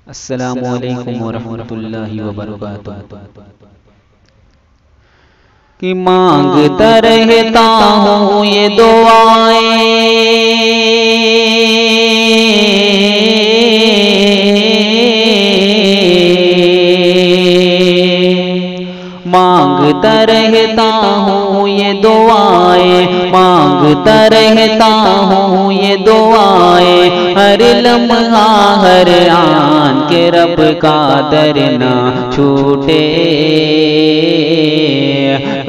अस्सलामु अलैकुम वरहमतुल्लाहि वबरकातुहू। कि मांगता रहता हूँ ये दुआएं, मांगता रहता हूँ ये दुआएं, मांगता रहता हूँ ये दुआएं, हर लम्हा हर आन के रब का दर ना छूटे,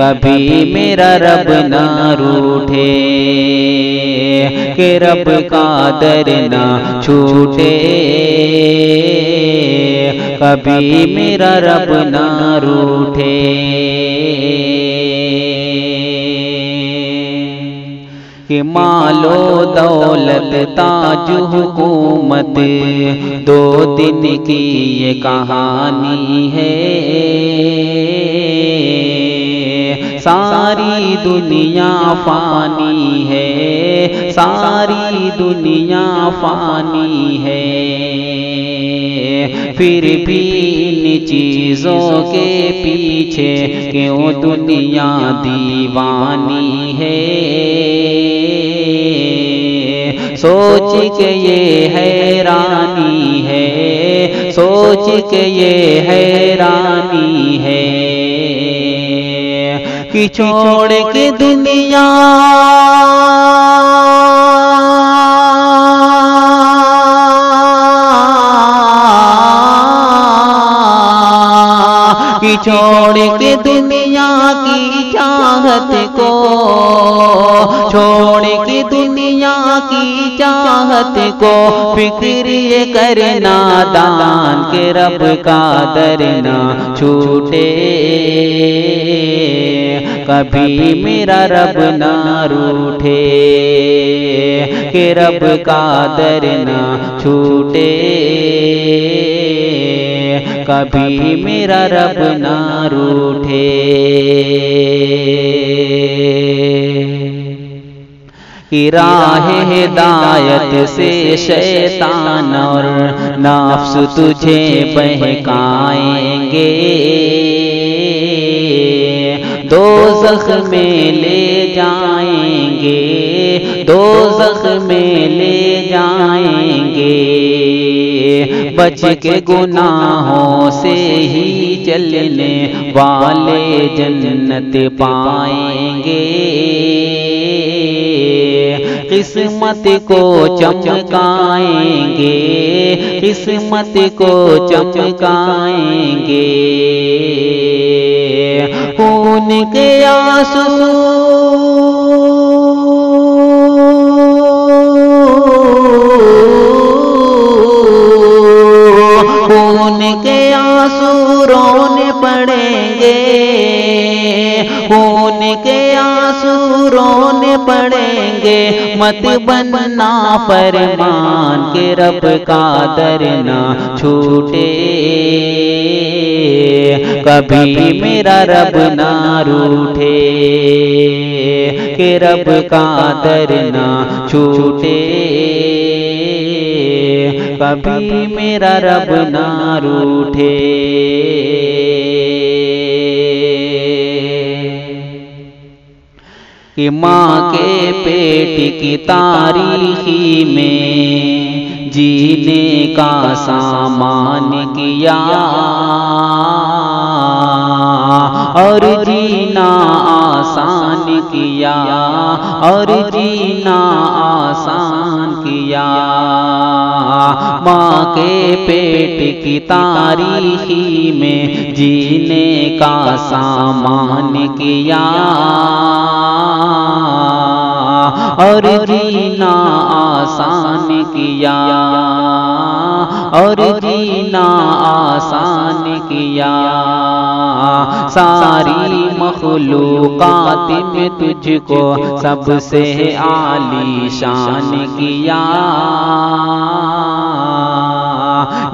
कभी मेरा रब ना रूठे, कि रब का दर ना छूटे, कभी मेरा रब ना रूठे। कि मालो दौलत ताज हुकूमत दो दिन की ये कहानी है, सारी दुनिया फानी है, सारी दुनिया फानी है, फिर भी इन चीज़ों के पीछे क्यों दुनिया दीवानी है, सोच के ये हैरानी है, सोच के ये हैरानी है, कि छोड़ के दुनिया कि छोड़ के दुनिया की चाहत को, छोड़ के दुनिया की चाहत को, फिक्र ये करना दान के रब का दर ना छूटे, कभी मेरा रब ना रूठे, कि रब का दर ना छूटे, कभी मेरा रब ना रूठे। कि राह हिदायत से शैतान और नफ्स तुझे बहकाएंगे, दोज़ख में ले जाएंगे, दोज़ख में ले जाएंगे, बच के गुनाहों से ही चलने वाले जन्नत पाएंगे, किस्मत को चमकाएंगे, किस्मत को चमकाएंगे, खून के आंसू खून के आंसू रोने पड़ेंगे, खून के आंसू रोने पड़ेंगे, मत बनना फरमान के रब का दर ना छूटे, कभी मेरा रब ना रूठे, कि रब का दर ना छूटे, कभी मेरा रब ना रूठे। कि माँ के पेट की तारीखी में जीने का सामान किया, और जीना आसान किया, और जीना आसान किया, माँ के पेट की तारीखी में जीने का सामान किया, और जीना आसान किया, और जीना आसान किया, सारी मखलूकात में तुझको सबसे आली शान किया,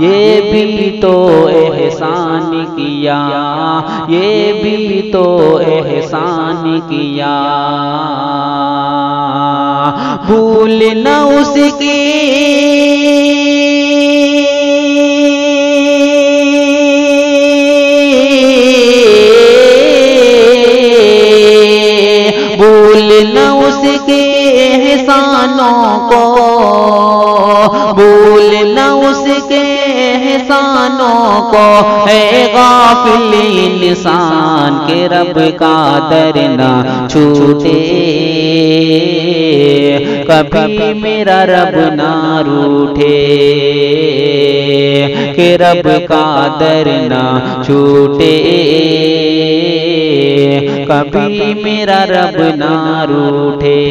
ये भी तो एहसान किया, ये भी तो एहसान किया, भूल न उसकी को, भूल न उसके एहसानों को। है गाफिल इंसान के रब का दर ना छूटे, कभी मेरा रब ना रूठे, कि रब का दर ना छूटे, कभी मेरा रब ना रूठे।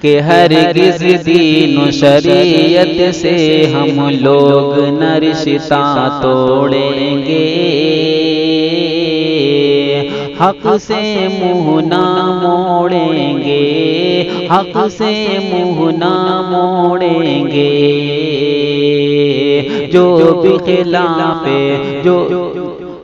कि हरगिज़ दीन शरीयत से हम लोग न रिश्ता तोड़ेंगे, हक से मुँह ना मोड़ेंगे, हक से मुँह ना मोड़ेंगे। जो भी खिलाफे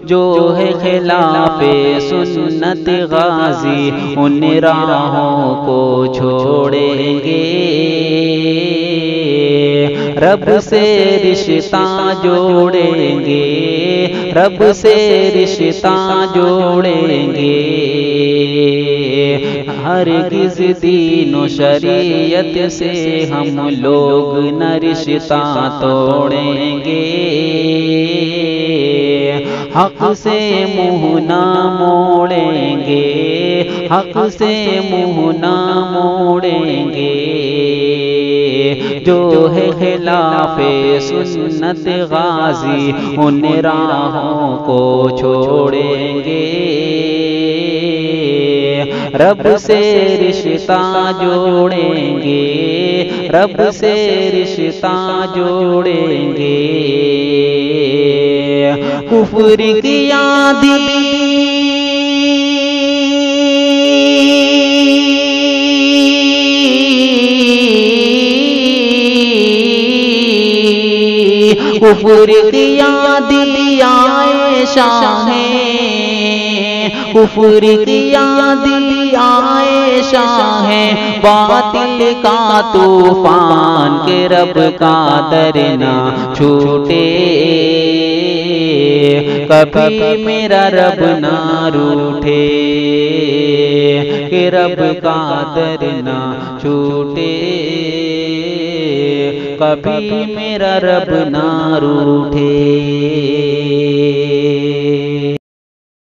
जो है खिलाफे सुन्नत गाजी, उन राहों को छोड़ेंगे, रब से रिश्ता जोड़ेंगे, रब से रिश्ता जोड़ेंगे। हरगिज़ दीन शरीयत से हम लोग न रिश्ता तोड़ेंगे, हक से मुँह ना मोड़ेंगे, हक से मुँह ना मोड़ेंगे। जो है खिलाफे सुन्नत गाजी, उन राहों को छोड़ेंगे, रब से रिश्ता जोड़ेंगे, रब से रिश्ता जोड़ेंगे। कुफ्र की आंधी कुफ्र की आंधी आए शाहें, कुफ्र की आंधी आए शाहें, बातिल का तूफान के रब का दर ना छूटे, कभी मेरा रब ना रूठे, कि रब का दर ना छूटे, कभी मेरा रब ना रूठे।